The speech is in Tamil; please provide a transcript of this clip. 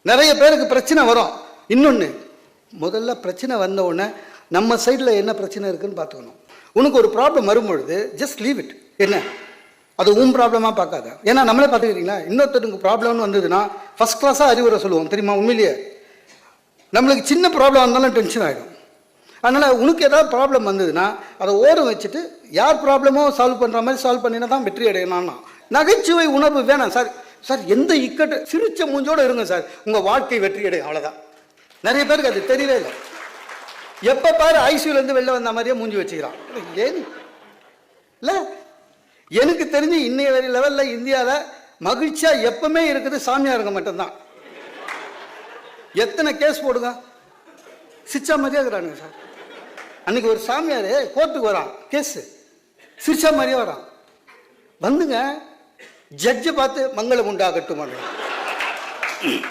நிறைய பேருக்கு பிரச்சனை வரும். இன்னொன்று, முதல்ல பிரச்சனை வந்த உடனே நம்ம சைடில் என்ன பிரச்சனை இருக்குன்னு பார்த்துக்கணும். உனக்கு ஒரு ப்ராப்ளம் வரும்பொழுது ஜஸ்ட் லீவ் இட். என்ன அது உன் ப்ராப்ளமாக பார்க்காத. ஏன்னா நம்மளே பார்த்துக்கிறீங்களா, இன்னொருத்தருக்கு ப்ராப்ளம்னு வந்ததுன்னா ஃபஸ்ட் கிளாஸாக அறிவுரை சொல்லுவோம் தெரியுமா. உண்மையிலேயே நம்மளுக்கு சின்ன ப்ராப்ளம் வந்தாலும் டென்ஷன் ஆகிடும். அதனால் உனக்கு ஏதாவது ப்ராப்ளம் வந்ததுன்னா அதை ஓரம் வச்சுட்டு யார் ப்ராப்ளமோ சால்வ் பண்ணுற மாதிரி சால்வ் பண்ணினா தான் வெற்றி அடையணும்னா. நகைச்சுவை உணர்வு வேணாம் சார். சார் எந்த இக்கட்டு சிரிச்ச மூஞ்சோடு இருங்க சார், உங்கள் வாழ்க்கை வெற்றி அடையும். அவ்வளோதான். நிறைய பேருக்கு அது தெரியவே இல்லை. எப்போ பாரு ஐசியூலேருந்து வெளில வந்த மாதிரியே மூஞ்சி வச்சுக்கிறான். ஏன் இல்லை, எனக்கு தெரிஞ்சு இன்னைய வரை லெவலில் இந்தியாவில் மகிழ்ச்சியாக எப்பவுமே இருக்குது சாமியாருங்க மட்டும்தான். எத்தனை கேஸ் போடுங்க, சிரிச்சா மாதிரியே இருக்கிறானுங்க சார். அன்னைக்கு ஒரு சாமியார் கோர்ட்டுக்கு வரான், கேஸு சிரிச்சா மாதிரியே வரான். வந்துங்க ஜட்ஜை பார்த்து மங்களம் உண்டாகட்டும்.